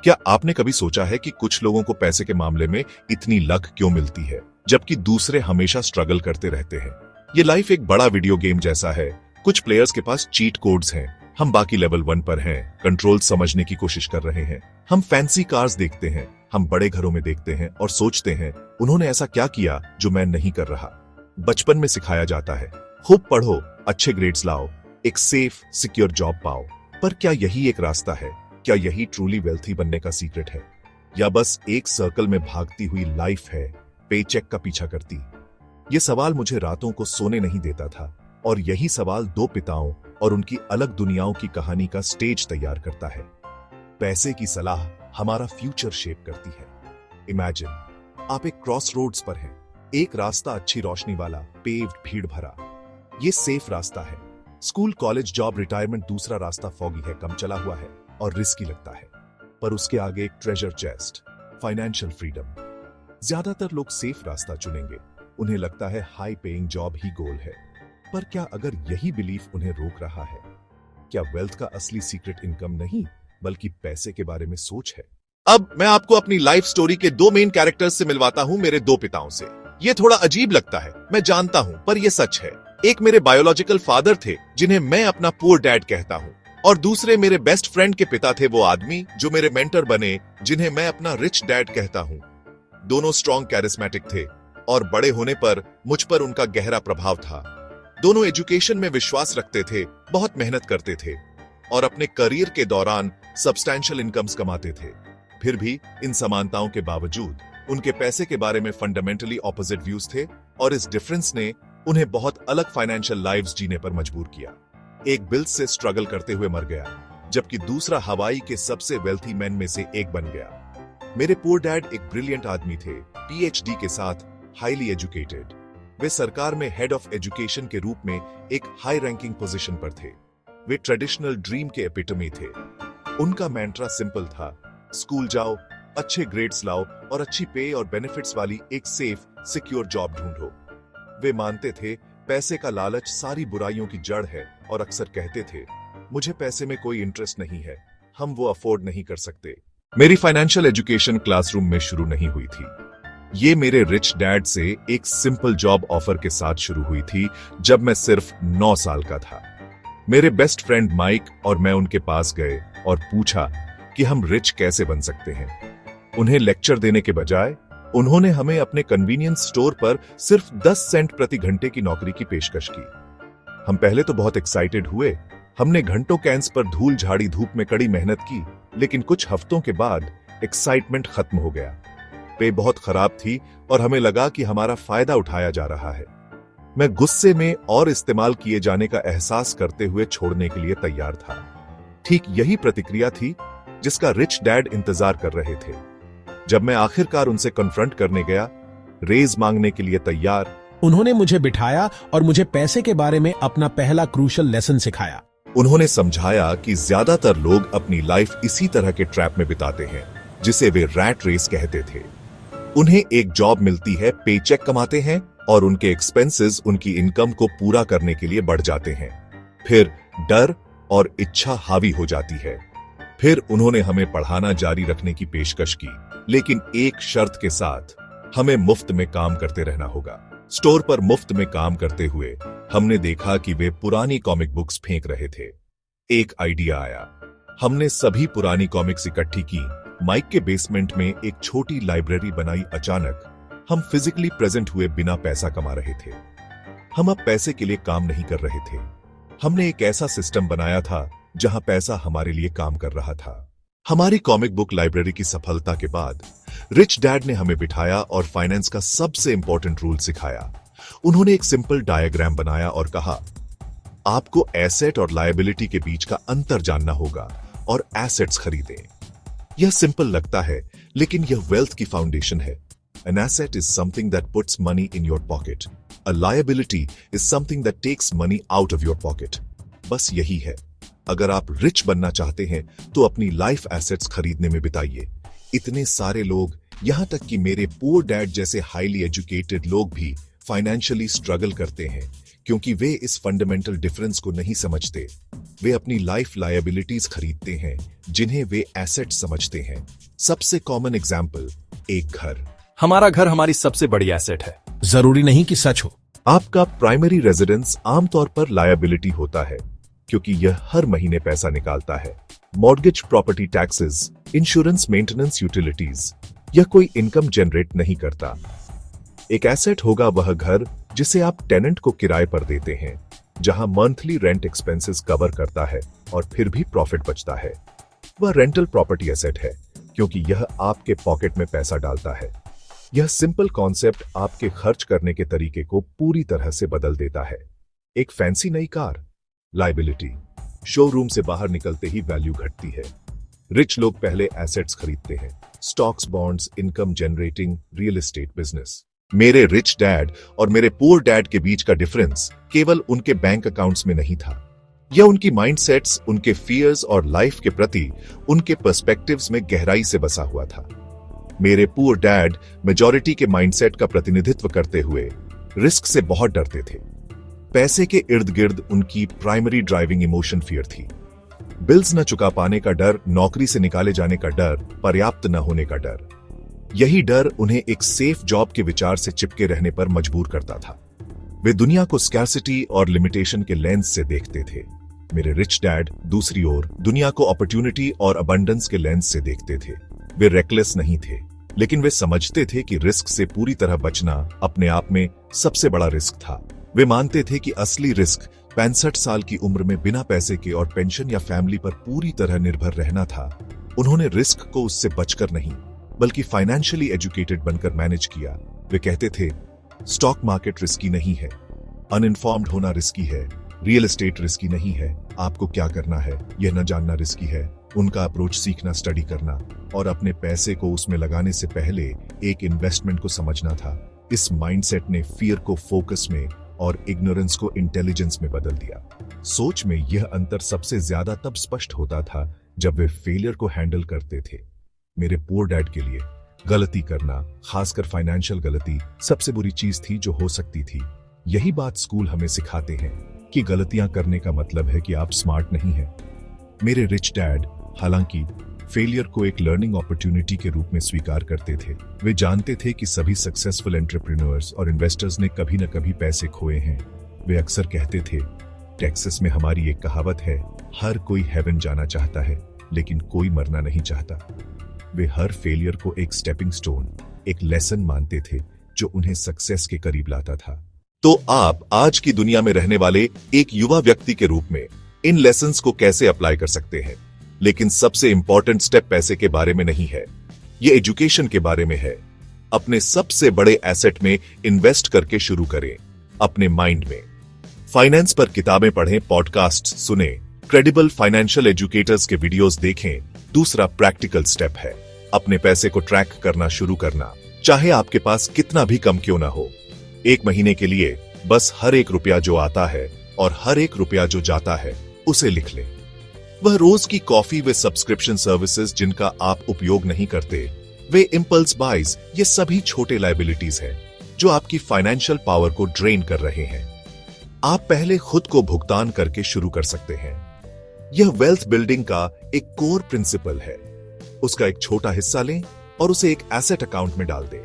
क्या आपने कभी सोचा है कि कुछ लोगों को पैसे के मामले में इतनी लक क्यों मिलती है, जबकि दूसरे हमेशा स्ट्रगल करते रहते हैं? ये लाइफ एक बड़ा वीडियो गेम जैसा है। कुछ प्लेयर्स के पास चीट कोड्स हैं, हम बाकी लेवल 1 पर हैं, कंट्रोल समझने की कोशिश कर रहे हैं। हम फैंसी कार्स देखते हैं, हम बड़े घरों में देखते हैं और सोचते हैं उन्होंने ऐसा क्या किया जो मैं नहीं कर रहा। बचपन में सिखाया जाता है, खूब पढ़ो, अच्छे ग्रेड्स लाओ, एक सेफ सिक्योर जॉब पाओ। पर क्या यही एक रास्ता है? क्या यही ट्रूली वेल्थी बनने का सीक्रेट है, या बस एक सर्कल में भागती हुई लाइफ है, पेचेक का पीछा करती? ये सवाल मुझे रातों को सोने नहीं देता था, और यही सवाल दो पिताओं और उनकी अलग दुनियाओं की कहानी का स्टेज तैयार करता है। पैसे की सलाह हमारा फ्यूचर शेप करती है। इमेजिन आप एक क्रॉस रोड्स पर हैं, एक रास्ता अच्छी रोशनी वाला, पेव्ड, भीड़ भरा, ये सेफ रास्ता है। School, college, job, retirement. दूसरा रास्ता फॉगी है, कम चला हुआ है और रिस्की लगता है, पर उसके आगे एक ट्रेजर चेस्ट, फाइनेंशियल फ्रीडम। ज्यादातर लोग सेफ रास्ता चुनेंगे, उन्हें लगता है हाई पेइंग जॉब ही गोल है। पर क्या अगर यही बिलीफ उन्हें रोक रहा है? क्या वेल्थ का असली सीक्रेट इनकम नहीं, बल्कि पैसे के बारे में सोच है? अब मैं आपको अपनी लाइफ स्टोरी के दो मेन कैरेक्टर्स से मिलवाता हूं, मेरे दो पिताओं से। ये थोड़ा अजीब लगता है, मैं जानता हूं, पर यह सच है। एक मेरे बायोलॉजिकल फादर थे, जिन्हें मैं अपना पुअर डैड कहता हूं, और दूसरे मेरे बेस्ट फ्रेंड के पिता थे, वो आदमी जो मेरे मेंटर बने, जिन्हें मैं अपना रिच डैड कहता हूं। दोनों स्ट्रॉन्ग, कैरिस्मेटिक थे, और बड़े होने पर मुझ पर उनका गहरा प्रभाव था। दोनों एजुकेशन में विश्वास रखते थे, बहुत मेहनत करते थे, और अपने करियर के दौरान सब्सटैंशियल इनकम्स कमाते थे। फिर भी इन समानताओं के बावजूद उनके पैसे के बारे में फंडामेंटली ऑपोजिट व्यूज थे, और इस डिफरेंस ने उन्हें बहुत अलग फाइनेंशियल लाइव्स जीने पर मजबूर किया। एक बिल्स से स्ट्रगल करते हुए मर गया, जबकि दूसरा हवाई के सबसे वेल्थी मैन में से एक बन गया। मेरे पुअर डैड एक ब्रिलियंट आदमी थे, पीएचडी के साथ, हाईली एजुकेटेड। वे सरकार में हेड ऑफ एजुकेशन के रूप में एक हाई रैंकिंग पोजीशन पर थे। वे ट्रेडिशनल ड्रीम के एपिटमी थे। उनका मैंट्रा सिंपल था, स्कूल जाओ, अच्छे ग्रेड्स लाओ और अच्छी पे और बेनिफिट्स वाली एक सेफ सिक्योर जॉब ढूंढो। वे मानते थे पैसे का लालच सारी बुराइयों की जड़ है, और अक्सर कहते थे, मुझे पैसे में कोई इंटरेस्ट नहीं है, हम वो अफोर्ड नहीं कर सकते। मेरी फाइनेंशियल एजुकेशन क्लासरूम में शुरू नहीं हुई थी। ये मेरे रिच डैड से एक सिंपल जॉब ऑफर के साथ शुरू हुई थी, जब मैं सिर्फ 9 साल का था। मेरे बेस्ट फ्रेंड माइक और मैं उनके पास गए और पूछा कि हम रिच कैसे बन सकते हैं। उन्हें लेक्चर देने के बजाय उन्होंने हमें अपने कन्वीनियंस स्टोर पर सिर्फ 10 सेंट प्रति घंटे की नौकरी की पेशकश की। हम पहले तो बहुत एक्साइटेड हुए, हमने घंटों कैंस पर धूल झाड़ी धूप में कड़ी मेहनत की, लेकिन कुछ हफ्तों के बाद एक्साइटमेंट खत्म हो गया। पे बहुत खराब थी और हमें लगा कि हमारा फायदा उठाया जा रहा है। मैं गुस्से में और इस्तेमाल किए जाने का एहसास करते हुए छोड़ने के लिए तैयार था। ठीक यही प्रतिक्रिया थी जिसका रिच डैड इंतजार कर रहे थे। जब मैं आखिरकार उनसे कन्फ्रंट करने गया, रेज मांगने के लिए तैयार, उन्होंने मुझे बिठाया और मुझे पैसे के बारे में अपना पहला क्रूशल लेसन सिखाया। उन्होंने समझाया कि ज्यादातर लोग अपनी लाइफ इसी तरह के ट्रैप में बिताते हैं, जिसे वे रैट रेस कहते थे। उन्हें एक जॉब मिलती है, पेचेक कमाते हैं, और उनके एक्सपेंसेस उनकी इनकम को पूरा करने के लिए बढ़ जाते हैं। फिर डर और इच्छा हावी हो जाती है। फिर उन्होंने हमें पढ़ाना जारी रखने की पेशकश की, लेकिन एक शर्त के साथ, हमें मुफ्त में काम करते रहना होगा। स्टोर पर मुफ्त में काम करते हुए हमने देखा कि वे पुरानी कॉमिक बुक्स फेंक रहे थे। एक आइडिया आया, हमने सभी पुरानी कॉमिक्स इकट्ठी की, माइक के बेसमेंट में एक छोटी लाइब्रेरी बनाई। अचानक हम फिजिकली प्रेजेंट हुए बिना पैसा कमा रहे थे। हम अब पैसे के लिए काम नहीं कर रहे थे। हमने एक ऐसा सिस्टम बनाया था जहां पैसा हमारे लिए काम कर रहा था। हमारी कॉमिक बुक लाइब्रेरी की सफलता के बाद रिच डैड ने हमें बिठाया और फाइनेंस का सबसे इंपॉर्टेंट रूल सिखाया। उन्होंने एक सिंपल डायग्राम बनाया और कहा, आपको एसेट और लायबिलिटी के बीच का अंतर जानना होगा और एसेट्स खरीदें। यह सिंपल लगता है, लेकिन यह वेल्थ की फाउंडेशन है। An asset is something that puts money in your pocket. A liability is something that takes money out of your pocket. बस यही है। अगर आप रिच बनना चाहते हैं तो अपनी लाइफ एसेट्स खरीदने में बिताइए। इतने सारे लोग, यहां तक कि मेरे पुअर डैड जैसे हाईली एजुकेटेड लोग भी फाइनेंशियली स्ट्रगल करते हैं, क्योंकि वे इस फंडामेंटल डिफरेंस को नहीं समझते। वे अपनी लाइफ लायबिलिटीज खरीदते हैं जिन्हें वे एसेट समझते हैं। सबसे कॉमन एग्जाम्पल, एक घर। हमारा घर हमारी सबसे बड़ी एसेट है। जरूरी नहीं कि सच हो। आपका प्राइमरी रेजिडेंस आमतौर पर लायबिलिटी होता है क्योंकि यह हर महीने पैसा निकालता है। Mortgage, property taxes, insurance, maintenance, utilities, यह कोई इनकम जनरेट नहीं करता। एक एसेट होगा वह घर जिसे आप टेनेंट को किराए पर देते हैं, जहां मंथली रेंट एक्सपेंसेस कवर करता है और फिर भी प्रॉफिट बचता है। वह रेंटल प्रॉपर्टी एसेट है क्योंकि यह आपके पॉकेट में पैसा डालता है। यह सिंपल कॉन्सेप्ट आपके खर्च करने के तरीके को पूरी तरह से बदल देता है। एक फैंसी नई कार, लायबिलिटी। शोरूम से बाहर निकलते ही वैल्यू घटती है। रिच लोग पहले एसेट्स खरीदते हैं, stocks, bonds, income generating, real estate business. मेरे रिच डैड और मेरे पुअर डैड के बीच का डिफरेंस केवल उनके बैंक अकाउंट्स में नहीं था। यह उनकी माइंडसेट्स, उनके फियर्स और लाइफ के प्रति उनके पर्सपेक्टिव्स में गहराई से बसा हुआ था। मेरे पुअर डैड मेजॉरिटी के माइंडसेट का प्रतिनिधित्व करते हुए रिस्क से बहुत डरते थे। पैसे के इर्द गिर्द उनकी प्राइमरी ड्राइविंग इमोशन फियर थी। बिल्स न चुका पाने का डर, नौकरी से निकाले जाने का डर, पर्याप्त न होने का डर। यही डर उन्हें एक सेफ जॉब के विचार से चिपके रहने पर मजबूर करता था। वे दुनिया को स्कैर्सिटी और लिमिटेशन के लेंस से देखते थे। मेरे रिच डैड दूसरी ओर दुनिया को अपॉर्चुनिटी और अबंडेंस के लेंस से देखते थे। वे रेकलेस नहीं थे, लेकिन वे समझते थे कि रिस्क से पूरी तरह बचना अपने आप में सबसे बड़ा रिस्क था। वे मानते थे कि असली रिस्क 65 साल की उम्र में बिना पैसे के और पेंशन या फैमिली पर पूरी तरह निर्भर रहना था। उन्होंने रिस्क को उससे बचकर नहीं, बल्कि फाइनेंशियली एजुकेटेड बनकर मैनेज किया। वे कहते थे, स्टॉक मार्केट रिस्की नहीं है, अनइन्फॉर्म्ड होना रिस्की है, रियल एस्टेट रिस्की नहीं है, आपको क्या करना है यह न जानना रिस्की है। उनका अप्रोच सीखना, स्टडी करना और अपने पैसे को उसमें लगाने से पहले एक इन्वेस्टमेंट को समझना था। इस माइंडसेट ने फियर को फोकस में और इग्नोरेंस को इंटेलिजेंस में बदल दिया। सोच में यह अंतर सबसे ज्यादा तब स्पष्ट होता था जब वे फेलियर को हैंडल करते थे। मेरे पुअर डैड के लिए गलती करना, खासकर फाइनेंशियल गलती, सबसे बुरी चीज थी जो हो सकती थी। यही बात स्कूल हमें सिखाते हैं कि गलतियां करने का मतलब है कि आप स्मार्ट नहीं हैं। मेरे रिच डैड हालांकि फेलियर को एक लर्निंग अपॉर्चुनिटी के रूप में स्वीकार करते थे। वे जानते थे कि सभी सक्सेसफुल एंटरप्रेन्योर्स और इन्वेस्टर्स ने कभी न कभी पैसे खोए हैं। वे अक्सर कहते थे, टेक्सास में हमारी एक कहावत है, हर कोई हेवन जाना चाहता है लेकिन कोई मरना नहीं चाहता। वे हर फेलियर को एक स्टेपिंग स्टोन, एक लेसन मानते थे जो उन्हें सक्सेस के करीब लाता था। तो आप आज की दुनिया में रहने वाले एक युवा व्यक्ति के रूप में इन लेसन्स को कैसे अप्लाई कर सकते हैं? लेकिन सबसे इंपॉर्टेंट स्टेप पैसे के बारे में नहीं है, ये एजुकेशन के बारे में है। अपने सबसे बड़े एसेट में इन्वेस्ट करके शुरू करें, अपने माइंड में। फाइनेंस पर किताबें पढ़ें, पॉडकास्ट सुने, क्रेडिबल फाइनेंशियल एजुकेटर्स के वीडियोस देखें। दूसरा प्रैक्टिकल स्टेप है अपने पैसे को ट्रैक करना शुरू करना, चाहे आपके पास कितना भी कम क्यों ना हो। एक महीने के लिए बस हर एक रुपया जो आता है और हर एक रुपया जो जाता है उसे लिख लें। वह रोज की कॉफी, वे सब्सक्रिप्शन सर्विसेज जिनका आप उपयोग नहीं करते, वे इंपल्स बाइज, ये सभी छोटे लायबिलिटीज हैं जो आपकी फाइनेंशियल पावर को ड्रेन कर रहे हैं। आप पहले खुद को भुगतान करके शुरू कर सकते हैं। यह वेल्थ बिल्डिंग का एक कोर प्रिंसिपल है। उसका एक छोटा हिस्सा लें और उसे एक एसेट अकाउंट में डाल दें।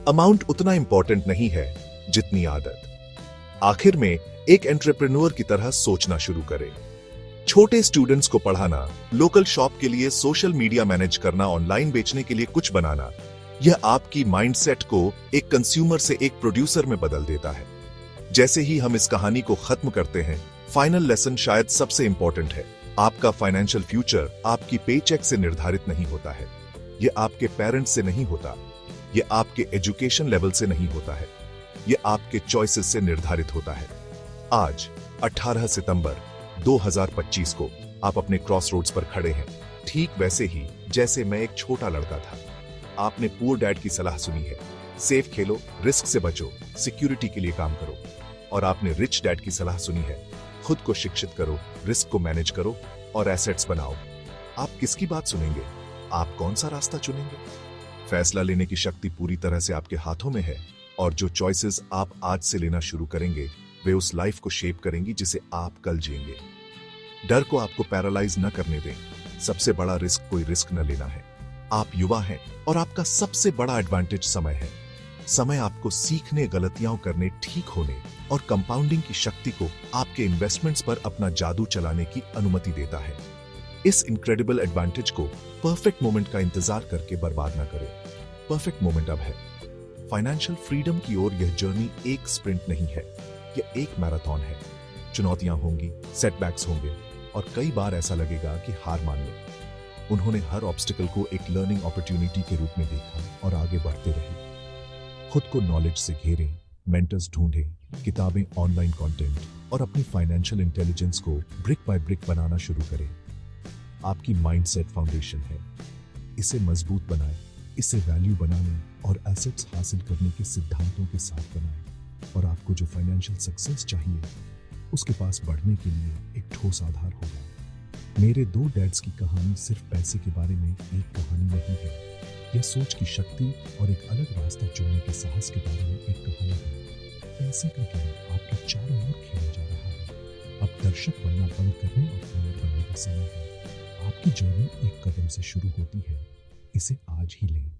अमाउंट उतना इंपॉर्टेंट नहीं है जितनी आदत। आखिर में एक एंटरप्रेन्योर की तरह सोचना शुरू करें। छोटे स्टूडेंट्स को पढ़ाना, लोकल शॉप के लिए सोशल मीडिया मैनेज करना, ऑनलाइन बेचने के लिए कुछ बनाना, यह आपकी माइंडसेट को एक कंज्यूमर से एक प्रोड्यूसर में बदल देता है। जैसे ही हम इस कहानी को खत्म करते हैं, फाइनल लेसन शायद सबसे इंपॉर्टेंट है। आपका फाइनेंशियल फ्यूचर आपकी पेचेक से निर्धारित नहीं होता है, यह आपके पेरेंट्स से नहीं होता, यह आपके एजुकेशन लेवल से नहीं होता है, यह आपके चॉइसेस से निर्धारित होता है। आज 18 सितंबर 2025 को आप अपने क्रॉस रोड्स पर खड़े हैं, ठीक वैसे ही जैसे मैं एक छोटा लड़का था। आपने पुअर डैड की सलाह सुनी है, सेफ खेलो, रिस्क से बचो, सिक्योरिटी के लिए काम करो। और आपने रिच डैड की सलाह सुनी है, खुद को शिक्षित करो, रिस्क को मैनेज करो और एसेट्स बनाओ। आप किसकी बात सुनेंगे? आप कौन सा रास्ता चुनेंगे? फैसला लेने की शक्ति पूरी तरह से आपके हाथों में है, और जो चॉइसेस आप आज से लेना शुरू करेंगे वे उस लाइफ को शेप करेंगी जिसे आप कल जिएंगे। डर को आपको पैरालाइज न करने दें। सबसे बड़ा रिस्क कोई रिस्क न लेना है। आप युवा हैं और आपका सबसे बड़ा एडवांटेज समय है। समय आपको सीखने, गलतियां करने, ठीक होने और कंपाउंडिंग की शक्ति को आपके इन्वेस्टमेंट्स पर अपना जादू चलाने की अनुमति देता है। इस इनक्रेडिबल एडवांटेज को परफेक्ट मोमेंट का इंतजार करके बर्बाद ना करें। परफेक्ट मोमेंट अब है। फाइनेंशियल फ्रीडम की ओर यह जर्नी एक स्प्रिंट नहीं है, यह एक मैराथन है। चुनौतियां होंगी, सेटबैक्स होंगे और कई बार ऐसा लगेगा कि हार मान लें। उन्होंने हर ऑब्स्टिकल को एक लर्निंग अपॉर्चुनिटी के रूप में देखा और आगे बढ़ते रहे। खुद को नॉलेज से घेरें, मेंटर्स ढूंढें, किताबें, ऑनलाइन कंटेंट और अपनी फाइनेंशियल इंटेलिजेंस को ब्रिक बाय ब्रिक बनाना शुरू करें। आपकी माइंडसेट फाउंडेशन है, इसे मजबूत बनाएं, इसे वैल्यू बनाने और एसेट्स हासिल करने के सिद्धांतों के साथ बनाएं और आपको जो फाइनेंशियल सक्सेस चाहिए उसके पास बढ़ने के लिए एक ठोस आधार होगा। मेरे 2 डैड्स की कहानी सिर्फ पैसे के बारे में एक कहानी नहीं है, यह सोच की शक्ति और एक अलग रास्ता चुनने के साहस के बारे में एक कहानी है। पैसे का खेल आपके चारों ओर खेला जा रहा है। अब दर्शक बनना बंद करने और प्लेयर बनने का समय है। आपकी जर्नी एक कदम से शुरू होती है, इसे आज ही लें।